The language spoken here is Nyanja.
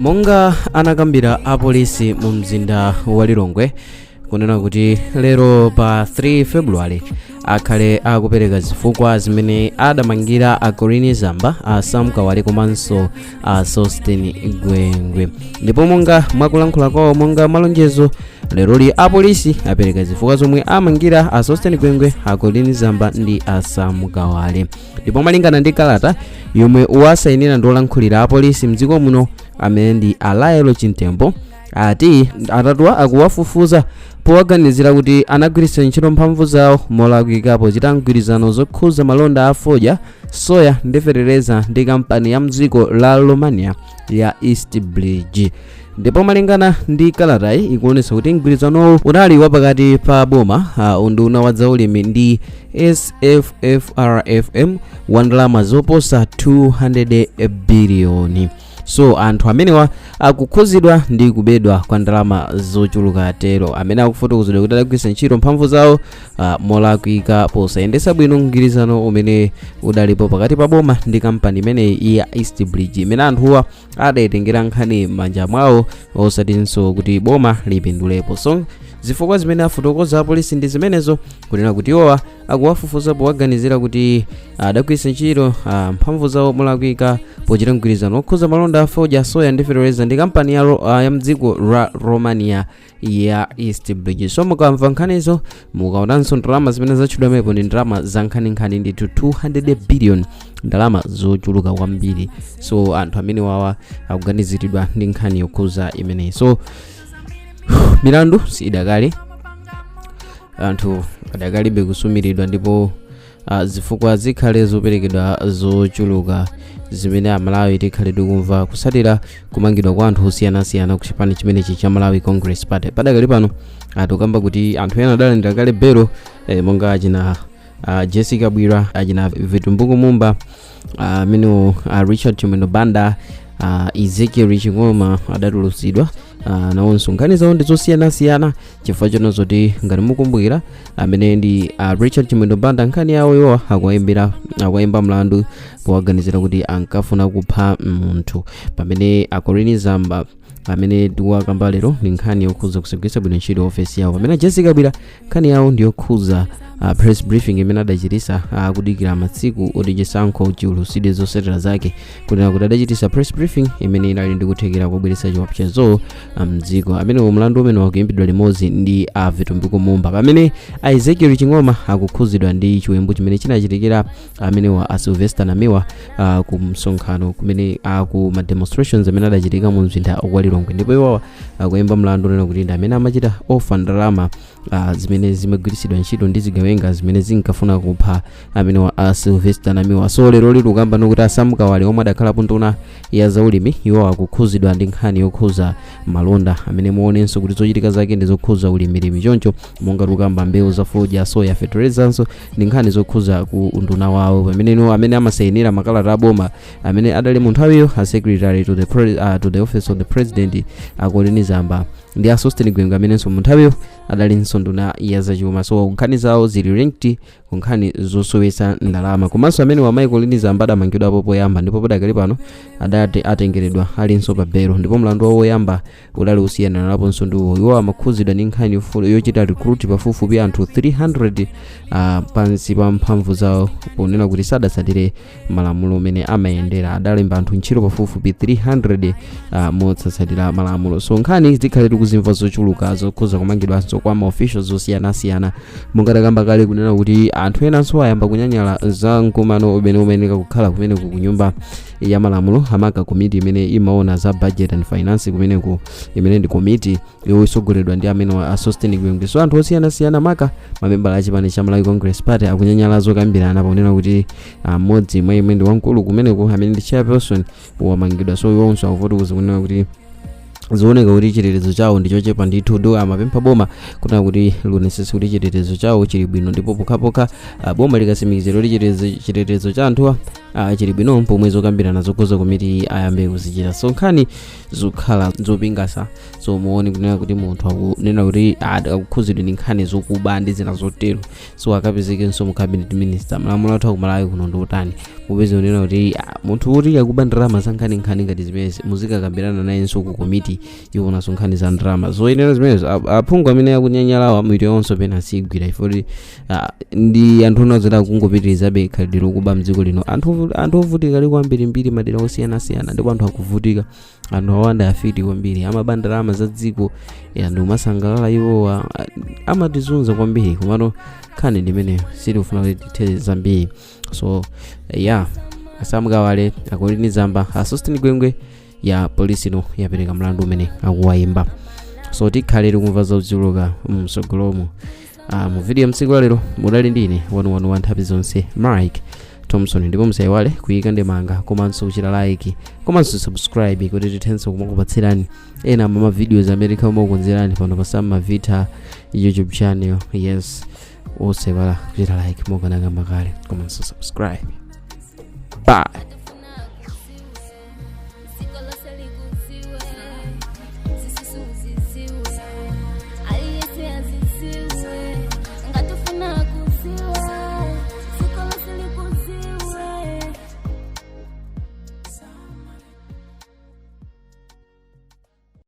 Monga anakambira apolisi mu mzinda wa Lilongwe kunena kuti lero pa 3 February akhale akupereka zifukwa zimene adamangira a Colin Zamba, a Kawale komanso a Sosten Gwengwe. Ndipo monga mwakulankhula kwawo monga malonjezo, lero li apolisi apereka zifukwa zomwe amangira a Sosten Gwengwe, a Colin Zamba ndi a Kawale. Ndipo malingana ndi kalata yomwe wasayinira ndi olankhulira apolisi mdziko muno amene ndi Alaelo Chintembo, ati atatuwa akuwafufuza powaganizira kuti anagwiritsa ntchito mphamvu zawo molakwika pochita mgwirizano zokhuza malonda a fodya, soya ndi fetereza ndi kampani ya mdziko la Romania ya East Bridge. Ndipo malingana ndi kalatayi ikuonetsa kuti mgwirizanowo unali wapakati pa boma, unduna wa zaulimi ndi SFFRFM wa ndalama zoposa 200 biliyoni. So anthu amenewa akukhuzidwa ndi kubedwa kwa ndalama zochuluka tero, amene akufotokozedwa kuti adagwiritsa ntchito mphamvu zawo molakwika posayendetsa bwino mgwirizano umene udalipo pakati pa boma ndi kampani imeneyi ya East Bridge, imene anthuwa adayitengera nkhani manja mwawo osatinso kuti boma lipindulepo. So zifukwa zimene afotokoza apolisi ndi zimenezo, kunena kuti iwowa akuwafufuza powaganizira kuti adagwiritsa ntchito mphamvu zawo molakwika pochita mgwirizano okhuza malonda a fodya, soya ndi fetereza ndi kampani ya mdziko la Romania ya East Bridge. So mukamva nkhanizo mukaonanso ndalama zimene zatchedwa mepo ndi ndalama za nkhaninkhani ndi 200 billion, ndalama zochuluka kwambiri. So anthu amene wawa akuganiziridwa ndi nkhani yokhuza imeneyi. So milandu sidakali, anthu adakalibe kusumiridwa, ndipo zifukwa zikhale zoperekedwa zochuluka zimene amalawi tikhale tikumva kusatira kumangidwa kwa anthu osiyanasiyana ku chipani chimenechi cha Malawi Congress Party. Padakali pano atukamba kuti anthu ena adalandira kale belo, monga achina Jessica Bwira, achina Vitumbuku Mumba, amene Richard Chimwendo Banda, Ezekiel Chingoma adatulutsidwa nawonso nkhani zawo ndi zosiyanasiyana. Chifukwa chino zoti ngati mukumbukira amene ndi Richard Chimwendo Banda, nkhani yawo iwo akuimba mlandu powaganizira kuti ankafuna kupha munthu, pamene a Colin Zamba amene tiwakamba lero ndi nkhani yokhuza kusagwiritsa bwino ntchito ofesi yawo, pamene Jessica Bwira nkhani yawo ndi yokhuza press briefing imene adachitisa kudikira matsiku oti chisankho chiulusidwe zosetera zake, kunena kuti adachitisa press briefing imene inali ndi kuthekera kubweretsa chiopsezo mdziko, amene mlandu umene wakuimbidwa limodzi ndi Vitumbuku Mumba, pamene Ezekiel Chingoma akukhuzidwa ndi chiwembu chimene chinachitikira amene wa Sylvester Namiwa ku msonkhano kumene ku ma demonstrations amene adachitika mu mzinda wa Lilongwe. Ndipo iwo akuimba mlandu nena kuti ndi amene amachita ofa ndalama zimene zimagwiritsidwa ntchito ndi zigawenga zimene zinkafuna kupha amene wa Sylvester Namiwa. So lero likukamba nokuti Kawale omwe adakhala nduna ya zaulimi iwo akukhuzidwa ndi nkhani yokhuza malonda amene muonenso kuti zochitika zake ndi zokhuza ulimirimi choncho, monga tukamba mbewu za fodya, soya, feterezanso ndi nkhani zokhuza ku unduna wawo, pamene amene amasayinira makalata aboma amene adali mu nthawiyo a secretary to the office of the president a Colin Zamba ndi a Sosten Gwengwe amenenso mu nthawiyo adali nduna ya zachuma. So nkhani zawo zili linked ku nkhani zosowetsa ndalama, komanso amene wa Colin Zamba adamangidwapo poyamba, ndipo padakali pano adati atengeredwa alinso pa belo, ndipo mlandu wawo woyamba udali usiyana naponso ndiwo iwo amakhuzidwa ndi nkhani yochita recruit pafupifupi anthu 300 pansi pa mphamvu zawo, ponena kuti sadatsatire malamulo amene amayendera, adalemba anthu ntchito pafupifupi 300 motsatsatira malamulo. So nkhani zikhale tikuzimva zochuluka zokhuza kumangidwanso kwa ma officials osiyanasiyana, monga takamba kale kunena kuti anthu enanso ayamba kunyanyala za mkumano umene umayenera kukhala kumeneku ku nyumba ya malamulo amaka komiti imene imaona za budget and finance kumeneku, imene ndi komiti yosogoleredwa ndi amene wa Sosten Gwengwe. So anthu osiyanasiyana maka mamembala a chipani cha Malawi Congress Party akunyanyala zokambirana ponena kuti mmodzi mwa imene ndi wamkulu kumeneku amene ndi chairperson wamangidwa. So iwonso akufotokoza kunena kuti zooneka kuti chitetezo chawo ndichochepa ndithu do amapempha boma kuna kuti luonesese kuti chitetezo chawo chili bwino ndipo pokhapokha boma likasimikizira kuti chitetezo cha anthuwa chili bwino pomwe zokambirana zokhuza komiti ayambe kuzichita. So nkhani zokhala zopingasa so muone kunena kuti munthu akunena kuti akukhuzidwa ndi nkhani zokuba ndi zina zotero so akapezekenso mu cabinet minister malamulo athu akumalawi kuno ndi utani mupeze kunena kuti munthu kuti akuba ndalama za nkhani ngati zimezi muzikakambirana nayenso ku komiti iwona so nkhani za ndalama zoyenera zimezi aphungu amene akunyanyalawa mwito yonso pena asigwira ifoti ndi anthu onazira kungopitirizabe khalidwe lokuba mdziko lino anthu ovutika ali kwambiri madera osiyanasiyana ndipo anthu akuvutika anthu awanda afiti kwambiri amaba ndalama za dziko ndi umasangalala iwo amatizunza kwambiri komano nkhani ndimene sitifuna kuti tithe zambiri. So Kawale akulini Zamba Sosten Gwengwe ya polisi no yapereka mlandu umene akuwayimba. So tikhale tikumva zochuluka msogolomo mu video msiku lero mudali ndine 111 nthawi zonse Mike Thompson ndipo musayiwale kuyika ndemanga komanso kuchita like komanso subscribe kuti tithenso kumakupatsirani ena mama videos America omukonzerani pano pa Sama Vita YouTube channel. Yes, osewala kuchita like mokananga makale komanso subscribe. Bye.